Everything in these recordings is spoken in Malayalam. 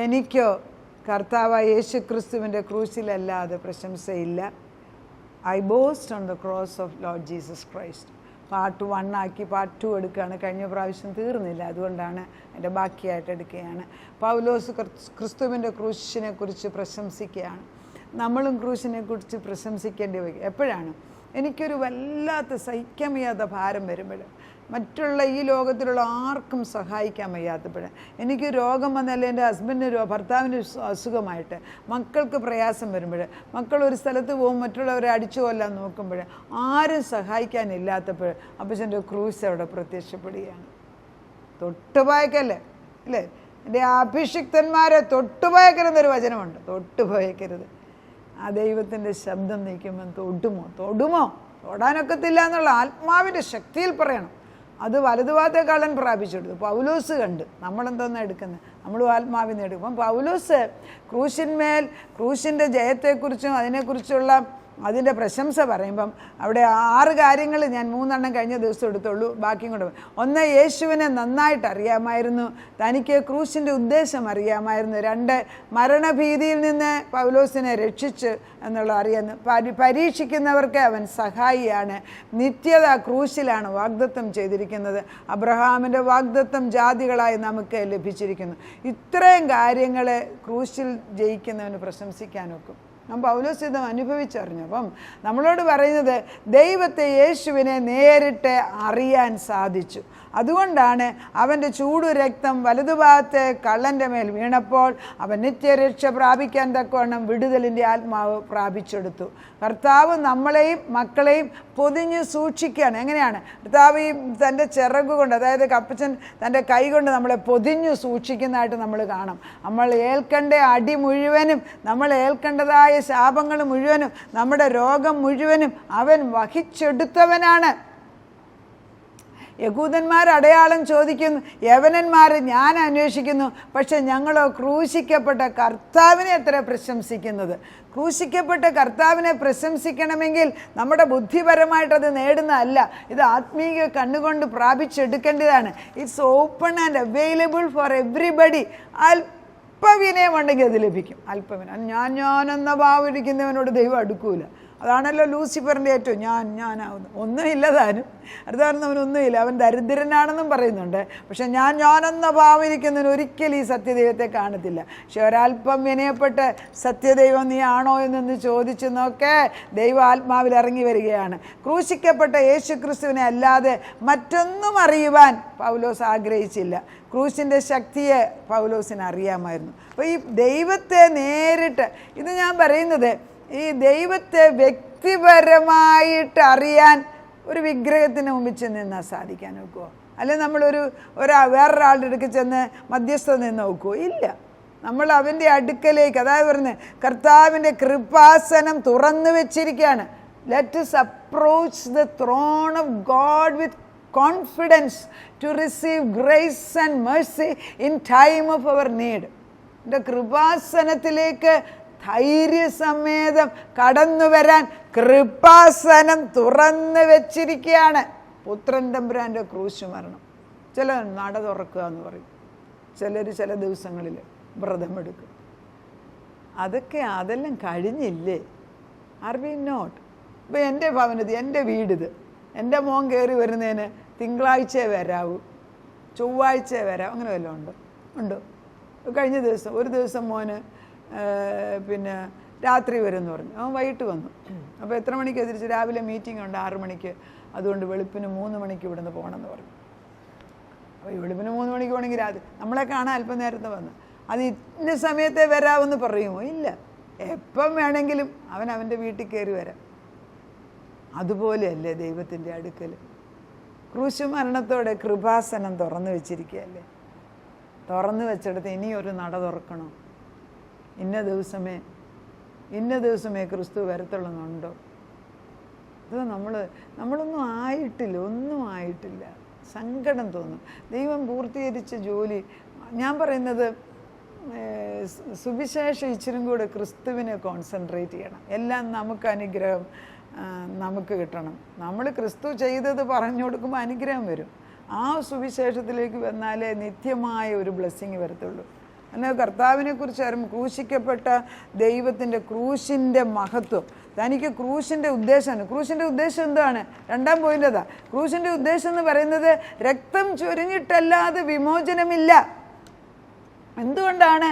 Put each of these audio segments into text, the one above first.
എനിക്കോ കർത്താവായ യേശു ക്രിസ്തുവിൻ്റെ ക്രൂശിലല്ലാതെ പ്രശംസയില്ല. I boast on the cross of Lord Jesus Christ. Part 1 ആക്കി പാർട്ട് 2 എടുക്കുകയാണ്. കഴിഞ്ഞ പ്രാവശ്യം തീർന്നില്ല, അതുകൊണ്ടാണ് എൻ്റെ ബാക്കിയായിട്ട് എടുക്കുകയാണ്. പൗലോസ് ക്രിസ്തുവിൻ്റെ ക്രൂശിനെ കുറിച്ച് പ്രശംസിക്കുകയാണ്. നമ്മളും ക്രൂശിനെ കുറിച്ച് പ്രശംസിക്കേണ്ടി വരും. എപ്പോഴാണ്? എനിക്കൊരു വല്ലാത്ത സഹിക്കാൻ വയ്യാത്ത ഭാരം വരുമ്പോൾ, മറ്റുള്ള ഈ ലോകത്തിലുള്ള ആർക്കും സഹായിക്കാൻ വയ്യാത്തപ്പോൾ, എനിക്ക് രോഗം വന്നല്ലേ എൻ്റെ ഹസ്ബൻഡിന് ഭർത്താവിന് അസുഖമായിട്ട്, മക്കൾക്ക് പ്രയാസം വരുമ്പോൾ, മക്കൾ ഒരു സ്ഥലത്ത് പോകും മറ്റുള്ളവരെ അടിച്ചു കൊല്ലാൻ നോക്കുമ്പോൾ ആരും സഹായിക്കാനില്ലാത്തപ്പോൾ അപ്പച്ചൻ്റെ ക്രൂശ് അവിടെ പ്രത്യക്ഷപ്പെടുകയാണ്. തൊട്ടുപോയക്കല്ലേ അല്ലേ? എൻ്റെ അഭിഷിക്തന്മാരെ തൊട്ടുപോയക്കരുതെന്നൊരു വചനമുണ്ട്. തൊട്ടുപോയക്കരുത്. ആ ദൈവത്തിൻ്റെ ശബ്ദം നീക്കുമ്പോൾ തൊടുമോ തൊടാനൊക്കത്തില്ല എന്നുള്ള ആത്മാവിൻ്റെ ശക്തിയിൽ പറയണം. അത് വലതുഭാഗത്തേക്കാളൻ പ്രാപിച്ചെടുത്തു. പൗലോസ് കണ്ട് നമ്മളെന്തോന്നാണ് എടുക്കുന്നത്? നമ്മളും ആത്മാവിൽ നിന്ന് എടുക്കും. അപ്പം പൗലോസ് ക്രൂശിൻ്റെ ജയത്തെക്കുറിച്ചും അതിനെക്കുറിച്ചുള്ള അതിൻ്റെ പ്രശംസ പറയുമ്പം അവിടെ 6 കാര്യങ്ങൾ ഞാൻ 3 കഴിഞ്ഞ ദിവസം എടുത്തുള്ളൂ, ബാക്കിയും കൂടെ. 1, യേശുവിനെ നന്നായിട്ട് അറിയാമായിരുന്നു, തനിക്ക് ക്രൂശിൻ്റെ ഉദ്ദേശം അറിയാമായിരുന്നു. 2, മരണഭീതിയിൽ നിന്ന് പൗലോസിനെ രക്ഷിച്ചു എന്നുള്ള അറിയാന്ന്. പരീക്ഷിക്കുന്നവർക്ക് അവൻ സഹായിയാണ്. നിത്യത ക്രൂശിലാണ് വാഗ്ദത്തം ചെയ്തിരിക്കുന്നത്. അബ്രഹാമിൻ്റെ വാഗ്ദത്തം ജാതികളായി നമുക്ക് ലഭിച്ചിരിക്കുന്നു. ഇത്രയും കാര്യങ്ങളെ ക്രൂശിൽ ജയിക്കുന്നവന് പ്രശംസിക്കാനൊക്കും. നാം പൗലോസ് ഇത് അനുഭവിച്ചറിഞ്ഞു. അപ്പം നമ്മളോട് പറയുന്നത് ദൈവത്തെ, യേശുവിനെ നേരിട്ട് അറിയാൻ സാധിച്ചു. അതുകൊണ്ടാണ് അവൻ്റെ ചൂടു രക്തം വലതുഭാഗത്തെ കള്ളൻ്റെ മേൽ വീണപ്പോൾ അവൻ നിത്യരക്ഷ പ്രാപിക്കാൻ തക്കവണ്ണം വിടുതലിൻ്റെ ആത്മാവ് പ്രാപിച്ചെടുത്തു. കർത്താവ് നമ്മളെയും മക്കളെയും പൊതിഞ്ഞ് സൂക്ഷിക്കുകയാണ്. എങ്ങനെയാണ്? കർത്താവ് ഈ തൻ്റെ ചിറക് കൊണ്ട്, അതായത് കപ്പച്ചൻ തൻ്റെ കൈ കൊണ്ട് നമ്മളെ പൊതിഞ്ഞു സൂക്ഷിക്കുന്നതായിട്ട് നമ്മൾ കാണാം. നമ്മൾ ഏൽക്കേണ്ട അടി മുഴുവനും, നമ്മൾ ഏൽക്കേണ്ടതായ ശാപങ്ങൾ മുഴുവനും, നമ്മുടെ രോഗം മുഴുവനും അവൻ വഹിച്ചെടുത്തവനാണ്. യഹൂദന്മാർ അടയാളം ചോദിക്കുന്നു, യവനന്മാർ ഞാൻ അന്വേഷിക്കുന്നു, പക്ഷെ ഞങ്ങളോ ക്രൂശിക്കപ്പെട്ട കർത്താവിനെ എത്ര പ്രശംസിക്കുന്നത്. ക്രൂശിക്കപ്പെട്ട കർത്താവിനെ പ്രശംസിക്കണമെങ്കിൽ നമ്മുടെ ബുദ്ധിപരമായിട്ടത് നേടുന്നതല്ല, ഇത് ആത്മീയ കണ്ണുകൊണ്ട് പ്രാപിച്ചെടുക്കേണ്ടതാണ്. It's open and available for everybody. അല്പവിനയം ഉണ്ടെങ്കിൽ അത് ലഭിക്കും. അല്പവിനയം. ഞാനെന്ന ഭാവം ഇരിക്കുന്നവനോട് ദൈവം അടുക്കൂല. അതാണല്ലോ ലൂസിഫറിൻ്റെ ഏറ്റവും ഞാനാവുന്നു. ഒന്നുമില്ല താനും, അടുത്തവനൊന്നുമില്ല, അവൻ ദരിദ്രനാണെന്നും പറയുന്നുണ്ട്. പക്ഷെ ഞാനെന്ന ഭാവിരിക്കുന്നതിന് ഒരിക്കലും ഈ സത്യദൈവത്തെ കാണത്തില്ല. പക്ഷെ ഒരല്പം വിനയപ്പെട്ട് സത്യദൈവം നീ ആണോ എന്നൊന്ന് ചോദിച്ചു നോക്കേ, ദൈവ ആത്മാവിൽ ഇറങ്ങി വരികയാണ്. ക്രൂശിക്കപ്പെട്ട യേശു ക്രിസ്തുവിനെ അല്ലാതെ മറ്റൊന്നും അറിയുവാൻ പൗലോസ് ആഗ്രഹിച്ചില്ല. ക്രൂശിൻ്റെ ശക്തിയെ പൗലോസിന് അറിയാമായിരുന്നു. അപ്പോൾ ഈ ദൈവത്തെ നേരിട്ട്, ഇത് ഞാൻ പറയുന്നത്, ഈ ദൈവത്തെ വ്യക്തിപരമായിട്ട് അറിയാൻ ഒരു വിഗ്രഹത്തിന് മുമ്പിൽ ചെന്ന് നിന്നാൽ സാധിക്കാൻ നോക്കുമോ? അല്ലെങ്കിൽ നമ്മളൊരു വേറൊരാളുടെ അടുക്ക് ചെന്ന് മധ്യസ്ഥത നിന്ന് നോക്കുമോ? ഇല്ല. നമ്മൾ അവൻ്റെ അടുക്കലേക്ക്, അതായത് പറഞ്ഞത് കർത്താവിൻ്റെ കൃപാസനം തുറന്നു വെച്ചിരിക്കുകയാണ്. Let us approach the throne of God with confidence to receive grace and mercy in time of our need. എൻ്റെ കൃപാസനത്തിലേക്ക് ധൈര്യസമേതം കടന്നു വരാൻ കൃപാസനം തുറന്നു വെച്ചിരിക്കുകയാണ്. പുത്രൻ തമ്പുരാൻ്റെ ക്രൂശ് മരണം. ചില നട തുറക്കുക എന്ന് പറയും, ചിലർ ചില ദിവസങ്ങളിൽ വ്രതമെടുക്കും. അതെല്ലാം കഴിഞ്ഞില്ലേ? Are we not? ഇപ്പോൾ എൻ്റെ ഭവനത്തിൽ, എൻ്റെ വീടിത്, എൻ്റെ മോൻ കയറി വരുന്നതിന് തിങ്കളാഴ്ചയെ വരാവൂ, ചൊവ്വാഴ്ചയെ വരാവൂ, അങ്ങനെ വല്ലതും ഉണ്ടോ? കഴിഞ്ഞ ദിവസം ഒരു ദിവസം മോന് പിന്നെ രാത്രി വരുമെന്ന് പറഞ്ഞു. അവൻ വൈകിട്ട് വന്നു. അപ്പോൾ എത്ര മണിക്ക് തിരിച്ച്? രാവിലെ മീറ്റിംഗ് ഉണ്ട് 6 മണിക്ക്, അതുകൊണ്ട് വെളുപ്പിന് 3 മണിക്ക് ഇവിടുന്ന് പോകണമെന്ന് പറഞ്ഞു. അപ്പോൾ ഈ വെളുപ്പിന് 3 മണിക്ക് പോകണമെങ്കിൽ രാത്രി നമ്മളെ കാണാൻ അല്പം നേരത്തെ വന്ന് അത് ഇന്ന സമയത്തെ വരാമെന്ന് പറയുമോ? ഇല്ല. എപ്പം വേണമെങ്കിലും അവൻ്റെ വീട്ടിൽ കയറി വരാം. അതുപോലെയല്ലേ ദൈവത്തിൻ്റെ അടുക്കൽ? ക്രൂശ് മരണത്തോടെ കൃപാസനം തുറന്നു വെച്ചിരിക്കുകയല്ലേ? തുറന്നു വെച്ചെടുത്ത് ഇനിയൊരു നട തുറക്കണോ? ഇന്ന ദിവസമേ ക്രിസ്തു വരത്തുള്ളെന്നുണ്ടോ? ഇത് നമ്മളൊന്നും ആയിട്ടില്ല. സങ്കടം തോന്നും. ദൈവം പൂർത്തീകരിച്ച ജോലി, ഞാൻ പറയുന്നത് സുവിശേഷം ഇച്ചിരും കൂടെ ക്രിസ്തുവിനെ കോൺസെൻട്രേറ്റ് ചെയ്യണം. എല്ലാം നമുക്ക് അനുഗ്രഹം നമുക്ക് കിട്ടണം. നമ്മൾ ക്രിസ്തു ചെയ്തത് പറഞ്ഞു കൊടുക്കുമ്പോൾ അനുഗ്രഹം വരും. ആ സുവിശേഷത്തിലേക്ക് വന്നാലേ നിത്യമായ ഒരു ബ്ലെസ്സിങ് വരത്തുള്ളൂ. എന്നാൽ കർത്താവിനെ കുറിച്ച് അറിയുമ്പോൾ ക്രൂശിക്കപ്പെട്ട ദൈവത്തിൻ്റെ ക്രൂശിൻ്റെ മഹത്വം, തനിക്ക് ക്രൂശിൻ്റെ ഉദ്ദേശമാണ്. ക്രൂശിൻ്റെ ഉദ്ദേശം എന്താണ്? രണ്ടാം പോയിൻ്റ് അതാ. ക്രൂശിൻ്റെ ഉദ്ദേശം എന്ന് പറയുന്നത് രക്തം ചൊരിഞ്ഞിട്ടല്ലാതെ വിമോചനമില്ല. എന്തുകൊണ്ടാണ്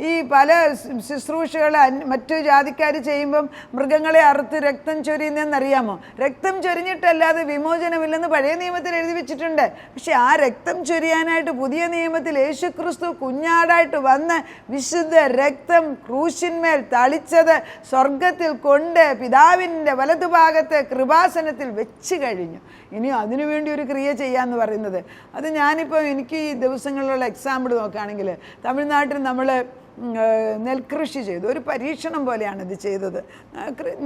ഈ പല ശുശ്രൂഷകൾ മറ്റു ജാതിക്കാർ ചെയ്യുമ്പം മൃഗങ്ങളെ അറുത്ത് രക്തം ചൊരിയുന്നതെന്നറിയാമോ? രക്തം ചൊരിഞ്ഞിട്ടല്ലാതെ വിമോചനമില്ലെന്ന് പഴയ നിയമത്തിൽ എഴുതി വെച്ചിട്ടുണ്ട്. പക്ഷെ ആ രക്തം ചൊരിയാനായിട്ട് പുതിയ നിയമത്തിൽ യേശുക്രിസ്തു കുഞ്ഞാടായിട്ട് വന്ന് വിശുദ്ധ രക്തം ക്രൂശിന്മേൽ തളിച്ചത് സ്വർഗത്തിൽ കൊണ്ട് പിതാവിൻ്റെ വലതുഭാഗത്ത് കൃപാസനത്തിൽ വെച്ച് കഴിഞ്ഞു. ഇനി അതിനുവേണ്ടി ഒരു ക്രിയ ചെയ്യാമെന്ന് പറയുന്നത്, അത് ഞാനിപ്പോൾ എനിക്ക് ഈ ദിവസങ്ങളിലുള്ള എക്സാമ്പിൾ നോക്കുകയാണെങ്കിൽ, തമിഴ്നാട്ടിൽ നമ്മൾ നെൽകൃഷി ചെയ്തു. ഒരു പരീക്ഷണം പോലെയാണ് ഇത് ചെയ്തത്.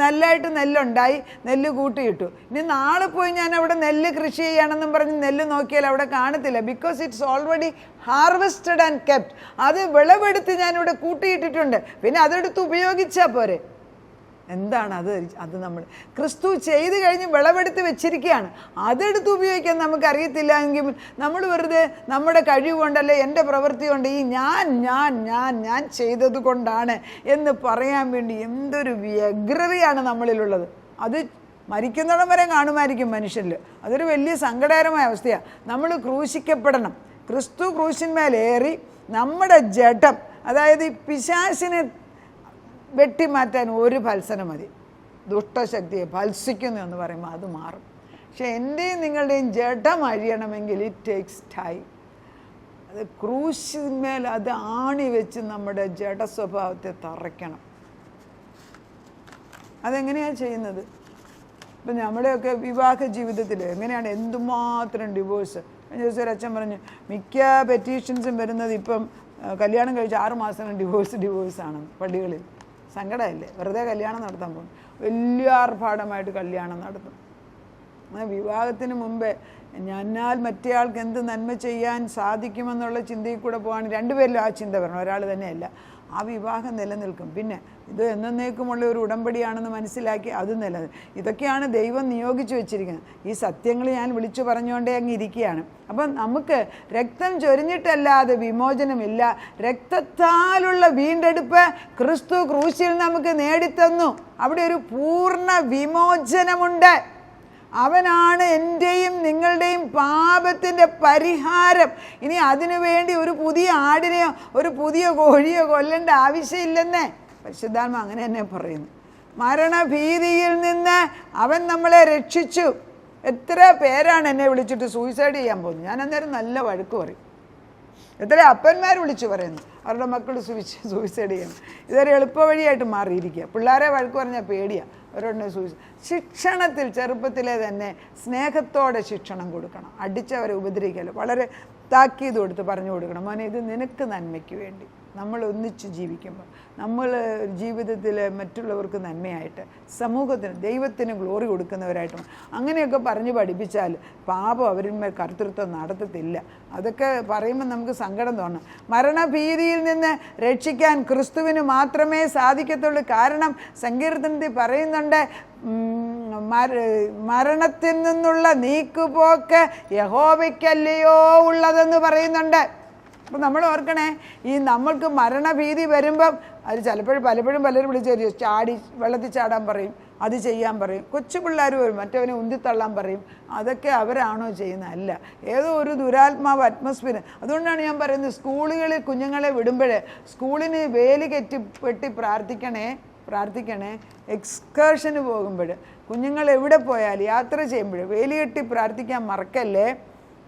നല്ലതായിട്ട് നെല്ലുണ്ടായി, നെല്ല് കൂട്ടിയിട്ടു. ഇനി നാളെ പോയി ഞാൻ അവിടെ നെല്ല് കൃഷി ചെയ്യണമെന്നും പറഞ്ഞ് നെല്ല് നോക്കിയാൽ അവിടെ കാണത്തില്ല. Because it's already harvested and kept. അത് വിളവെടുത്ത് ഞാനിവിടെ കൂട്ടിയിട്ടിട്ടുണ്ട്. പിന്നെ അതെടുത്ത് ഉപയോഗിച്ചാൽ പോരെ. എന്താണ് അത് നമ്മൾ ക്രിസ്തു ചെയ്ത് കഴിഞ്ഞ് വിളവെടുത്ത് വെച്ചിരിക്കുകയാണ്. അതെടുത്ത് ഉപയോഗിക്കാൻ നമുക്കറിയത്തില്ല എങ്കിൽ നമ്മൾ വെറുതെ നമ്മുടെ കഴിവ് കൊണ്ടല്ലേ, എൻ്റെ പ്രവൃത്തി കൊണ്ട്, ഈ ഞാൻ ചെയ്തത് കൊണ്ടാണ് എന്ന് പറയാൻ വേണ്ടി എന്തൊരു വ്യഗ്രതയാണ് നമ്മളിലുള്ളത്. അത് മരിക്കുന്നിടം വരെ കാണുമായിരിക്കും മനുഷ്യരിൽ. അതൊരു വലിയ സങ്കടകരമായ അവസ്ഥയാണ്. നമ്മൾ ക്രൂശിക്കപ്പെടണം. ക്രിസ്തു ക്രൂശിന്മേലേറി നമ്മുടെ ജഡം, അതായത് ഈ പിശാചിനെ വെട്ടിമാറ്റാൻ ഒരു ഭത്സനം മതി. ദുഷ്ടശക്തിയെ ഭത്സിക്കുന്നു എന്ന് പറയുമ്പോൾ അത് മാറും. പക്ഷെ എൻ്റെയും നിങ്ങളുടെയും ജഡം അഴിയണമെങ്കിൽ ഇറ്റ് ടേക്സ് ടൈം. അത് ക്രൂശിന്മേൽ അത് ആണി വെച്ച് നമ്മുടെ ജഡ സ്വഭാവത്തെ തറയ്ക്കണം. അതെങ്ങനെയാണ് ചെയ്യുന്നത്? ഇപ്പം നമ്മുടെയൊക്കെ വിവാഹ ജീവിതത്തിൽ എങ്ങനെയാണ് എന്തുമാത്രം ഡിവോഴ്സ്. കഴിഞ്ഞ ദിവസം ഒരു അച്ഛൻ പറഞ്ഞു, മിക്ക പെറ്റീഷൻസും വരുന്നത് ഇപ്പം കല്യാണം കഴിച്ച് 6 മാസം ഡിവോഴ്സാണ് പള്ളികളിൽ. സങ്കടമല്ലേ? വെറുതെ കല്യാണം നടത്താൻ പോകും, വലിയ ആർഭാടമായിട്ട് കല്യാണം നടത്തും. വിവാഹത്തിന് മുമ്പേ എന്നാൽ മറ്റേ ആൾക്ക് എന്ത് നന്മ ചെയ്യാൻ സാധിക്കുമെന്നുള്ള ചിന്തയിൽ കൂടെ പോകാൻ രണ്ടുപേരിലും ആ ചിന്ത വരണം, ഒരാൾ തന്നെയല്ല. ആ വിവാഹം നിലനിൽക്കും. പിന്നെ ഇത് എന്നേക്കുമുള്ള ഒരു ഉടമ്പടിയാണെന്ന് മനസ്സിലാക്കി അത് ഇതൊക്കെയാണ് ദൈവം നിയോഗിച്ചു വെച്ചിരിക്കുന്നത്. ഈ സത്യങ്ങൾ ഞാൻ വിളിച്ചു പറഞ്ഞുകൊണ്ടേ അങ്ങ് ഇരിക്കുകയാണ്. അപ്പം നമുക്ക് രക്തം ചൊരിഞ്ഞിട്ടല്ലാതെ വിമോചനമില്ല. രക്തത്താലുള്ള വീണ്ടെടുപ്പ് ക്രിസ്തു ക്രൂശിൽ നമുക്ക് നേടിത്തന്നു. അവിടെ ഒരു പൂർണ്ണ വിമോചനമുണ്ട്. അവനാണ് എൻ്റെയും നിങ്ങളുടെയും പാപത്തിൻ്റെ പരിഹാരം. ഇനി അതിനു വേണ്ടി ഒരു പുതിയ ആടിനെയോ ഒരു പുതിയ കോഴിയോ കൊല്ലേണ്ട ആവശ്യമില്ലെന്നേ പരിശുദ്ധാത്മ അങ്ങനെ തന്നെ പറയുന്നു. മരണഭീതിയിൽ നിന്ന് അവൻ നമ്മളെ രക്ഷിച്ചു. എത്ര പേരാണ് എന്നെ വിളിച്ചിട്ട് സൂയിസൈഡ് ചെയ്യാൻ പോകുന്നത്. ഞാൻ അന്നേരം നല്ല വഴക്ക് പറയും. എത്ര അപ്പന്മാർ വിളിച്ചു പറയുന്നു അവരുടെ മക്കൾ സൂയിസൈഡ് ചെയ്യണം. ഇതൊരു എളുപ്പ വഴിയായിട്ട് മാറിയിരിക്കുക. പിള്ളേരെ വഴക്ക് പറഞ്ഞാൽ പേടിയാണ്. അവരോട് ശിക്ഷണത്തിൽ ചെറുപ്പത്തിലെ തന്നെ സ്നേഹത്തോടെ ശിക്ഷണം കൊടുക്കണം. അടിച്ചവരെ ഉപദ്രവിക്കല്ലോ, വളരെ താക്കീത് കൊടുത്ത് പറഞ്ഞു കൊടുക്കണം, മോനെ ഇത് നിനക്ക് നന്മയ്ക്ക് വേണ്ടി. നമ്മൾ ഒന്നിച്ച് ജീവിക്കുമ്പോൾ നമ്മൾ ജീവിതത്തിൽ മറ്റുള്ളവർക്ക് നന്മയായിട്ട്, സമൂഹത്തിന് ദൈവത്തിന് ഗ്ലോറി കൊടുക്കുന്നവരായിട്ടും അങ്ങനെയൊക്കെ പറഞ്ഞ് പഠിപ്പിച്ചാൽ പാപം അവരിന്മേൽ കർത്തൃത്വം നടത്തത്തില്ല. അതൊക്കെ പറയുമ്പോൾ നമുക്ക് സങ്കടം തോന്നും. മരണഭീതിയിൽ നിന്ന് രക്ഷിക്കാൻ ക്രിസ്തുവിന് മാത്രമേ സാധിക്കത്തുള്ളൂ. കാരണം സങ്കീർത്തനത്തിൽ പറയുന്നുണ്ട്, മരണത്തിൽ നിന്നുള്ള നീക്കുപോക്ക് യഹോവയ്ക്കല്ലയോ ഉള്ളതെന്ന് പറയുന്നുണ്ട്. അപ്പം നമ്മൾ ഓർക്കണേ, ഈ നമ്മൾക്ക് മരണഭീതി വരുമ്പം അത് പലപ്പോഴും പലരും വിളിച്ച് വെള്ളത്തിൽ ചാടാൻ പറയും, അത് ചെയ്യാൻ പറയും. കൊച്ചു പിള്ളേർ വരും, മറ്റവനെ ഉന്തിത്തള്ളാൻ പറയും. അതൊക്കെ അവരാണോ ചെയ്യുന്നത്? അല്ല, ഏതോ ഒരു ദുരാത്മാവ് അറ്റ്മോസ്ഫിയർ. അതുകൊണ്ടാണ് ഞാൻ പറയുന്നത്, സ്കൂളുകളിൽ കുഞ്ഞുങ്ങളെ വിടുമ്പോഴേ സ്കൂളിന് വേലി വെട്ടി പ്രാർത്ഥിക്കണേ. എക്സ്കർഷന് പോകുമ്പോൾ, കുഞ്ഞുങ്ങൾ എവിടെ പോയാൽ യാത്ര ചെയ്യുമ്പോൾ വേലി കെട്ടി പ്രാർത്ഥിക്കാൻ മറക്കല്ലേ.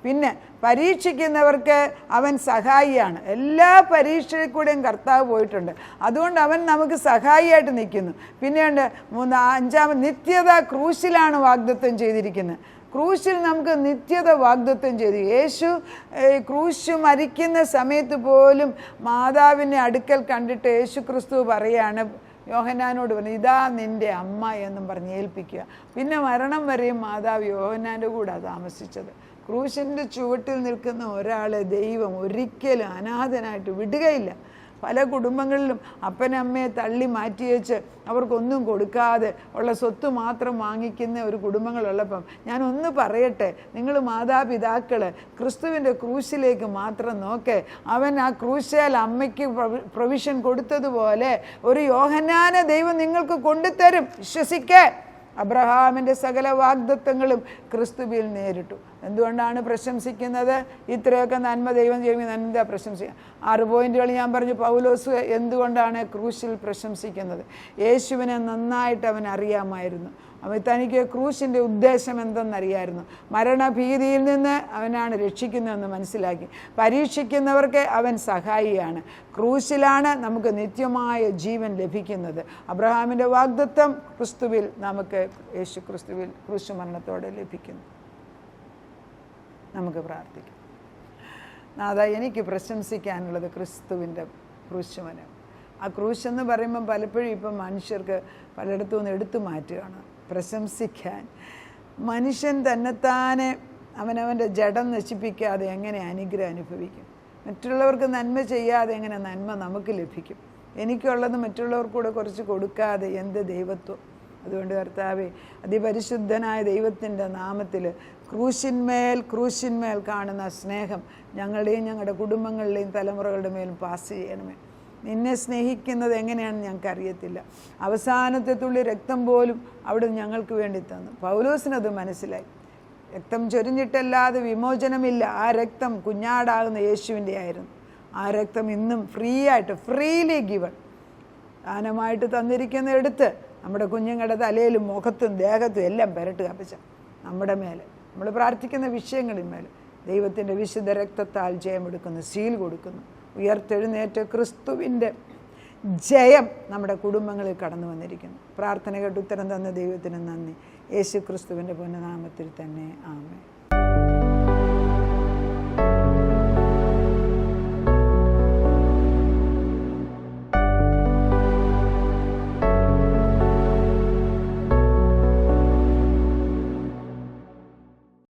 പിന്നെ പരീക്ഷിക്കുന്നവർക്ക് അവൻ സഹായിയാണ്. എല്ലാ പരീക്ഷയിൽ കൂടെയും കർത്താവ് പോയിട്ടുണ്ട്. അതുകൊണ്ട് അവൻ നമുക്ക് സഹായിയായിട്ട് നിൽക്കുന്നു. പിന്നെയുണ്ട് 5 നിത്യത ക്രൂശിലാണ് വാഗ്ദത്തം ചെയ്തിരിക്കുന്നത്. ക്രൂശിൽ നമുക്ക് നിത്യത വാഗ്ദത്തം ചെയ്തു. യേശു ക്രൂശ് മരിക്കുന്ന സമയത്ത് പോലും മാതാവിനെ അടുക്കൽ കണ്ടിട്ട് യേശു ക്രിസ്തു പറയാണ്, യോഹന്നാനോട് പറഞ്ഞു, ഇതാ നിൻ്റെ അമ്മ എന്നും പറഞ്ഞ് ഏൽപ്പിക്കുക. പിന്നെ മരണം വരെയും മാതാവ് യോഹന്നാൻ്റെ കൂടെ താമസിച്ചത്. ക്രൂശിൻ്റെ ചുവട്ടിൽ നിൽക്കുന്ന ഒരാളെ ദൈവം ഒരിക്കലും അനാഥനായിട്ട് വിടുകയില്ല. പല കുടുംബങ്ങളിലും അപ്പനമ്മയെ തള്ളി മാറ്റി വെച്ച് അവർക്കൊന്നും കൊടുക്കാതെ ഉള്ള സ്വത്ത് മാത്രം വാങ്ങിക്കുന്ന ഒരു കുടുംബങ്ങളുള്ളപ്പം ഞാനൊന്ന് പറയട്ടെ, നിങ്ങൾ മാതാപിതാക്കൾ ക്രിസ്തുവിൻ്റെ ക്രൂശിലേക്ക് മാത്രം നോക്കെ. അവൻ ആ ക്രൂശിൽ അമ്മയ്ക്ക് പ്രൊവിഷൻ കൊടുത്തതുപോലെ ഒരു യോഹന്നാനെ ദൈവം നിങ്ങൾക്ക് കൊണ്ടുതരും. വിശ്വസിക്കേ. അബ്രഹാമിൻ്റെ സകല വാഗ്ദത്തങ്ങളും ക്രിസ്തുവിൽ നേരിട്ടു. എന്തുകൊണ്ടാണ് പ്രശംസിക്കുന്നത്? ഇത്രയൊക്കെ നന്മ ദൈവം ചെയ്യുമ്പോൾ എന്താ പ്രശംസിക്കുക? 6 പോയിന്റുകൾ ഞാൻ പറഞ്ഞു. പൗലോസ് എന്തുകൊണ്ടാണ് ക്രൂശിൽ പ്രശംസിക്കുന്നത്? യേശുവിനെ നന്നായിട്ട് അവൻ അറിയാമായിരുന്നു. അവൻ തനിക്ക് ക്രൂശിൻ്റെ ഉദ്ദേശം എന്തെന്നറിയായിരുന്നു. മരണഭീതിയിൽ നിന്ന് അവനാണ് രക്ഷിക്കുന്നതെന്ന് മനസ്സിലാക്കി. പരീക്ഷിക്കുന്നവർക്ക് അവൻ സഹായിയാണ്. ക്രൂശിലാണ് നമുക്ക് നിത്യമായ ജീവൻ ലഭിക്കുന്നത്. അബ്രഹാമിൻ്റെ വാഗ്ദത്തം ക്രിസ്തുവിൽ നമുക്ക് യേശു ക്രിസ്തുവിൽ ക്രൂശുമരണത്തോടെ ലഭിക്കുന്നു. നമുക്ക് പ്രാർത്ഥിക്കാം. നാഥാ, എനിക്ക് പ്രശംസിക്കാനുള്ളത് ക്രിസ്തുവിൻ്റെ ക്രൂശുമരണം. ആ ക്രൂശെന്ന് പറയുമ്പം പലപ്പോഴും ഇപ്പം മനുഷ്യർക്ക് പലയിടത്തും നിന്ന് എടുത്തു മാറ്റുകയാണ്. പ്രശംസിക്കാൻ മനുഷ്യൻ തന്നെത്താനെ അവനവൻ്റെ ജഡം നശിപ്പിക്കാതെ എങ്ങനെ അനുഗ്രഹം അനുഭവിക്കും? മറ്റുള്ളവർക്ക് നന്മ ചെയ്യാതെ എങ്ങനെ നന്മ നമുക്ക് ലഭിക്കും? എനിക്കുള്ളത് മറ്റുള്ളവർക്കൂടെ കുറച്ച് കൊടുക്കാതെ എന്ത് ദൈവത്വം? അതുകൊണ്ട് കർത്താവേ, അതിപരിശുദ്ധനായ ദൈവത്തിൻ്റെ നാമത്തിൽ ക്രൂശിന്മേൽ കാണുന്ന സ്നേഹം ഞങ്ങളുടെയും ഞങ്ങളുടെ കുടുംബങ്ങളുടെയും തലമുറകളുടെ മേലും പാസ് ചെയ്യണമേ. നിന്നെ സ്നേഹിക്കുന്നത് എങ്ങനെയാണെന്ന് ഞങ്ങൾക്ക് അറിയത്തില്ല. അവസാനത്തെ തുള്ളി രക്തം പോലും അവിടെ ഞങ്ങൾക്ക് വേണ്ടി തന്നു. പൗലോസിനത് മനസ്സിലായി. രക്തം ചൊരിഞ്ഞിട്ടല്ലാതെ വിമോചനമില്ല. ആ രക്തം കുഞ്ഞാടാകുന്ന യേശുവിൻ്റെ ആയിരുന്നു. ആ രക്തം ഇന്നും ഫ്രീലി ഗിവൺ ദാനമായിട്ട് തന്നിരിക്കുന്ന എടുത്ത് നമ്മുടെ കുഞ്ഞുങ്ങളുടെ തലയിലും മുഖത്തും ദേഹത്തും എല്ലാം പുരട്ട് കപ്പിച്ച നമ്മുടെ മേലെ, നമ്മൾ പ്രാർത്ഥിക്കുന്ന വിഷയങ്ങളിന്മേൽ ദൈവത്തിൻ്റെ വിശുദ്ധ രക്തത്താൽ ജയമെടുക്കുന്നു, സീൽ കൊടുക്കുന്നു. ഉയർത്തെഴുന്നേറ്റ ക്രിസ്തുവിൻ്റെ ജയം നമ്മുടെ കുടുംബങ്ങളിൽ കടന്നു വന്നിരിക്കുന്നു. പ്രാർത്ഥന കേട്ട് ഉത്തരം തന്ന ദൈവത്തിന് നന്ദി. യേശു ക്രിസ്തുവിൻ്റെ പുണ്യനാമത്തിൽ തന്നെ ആമേൻ.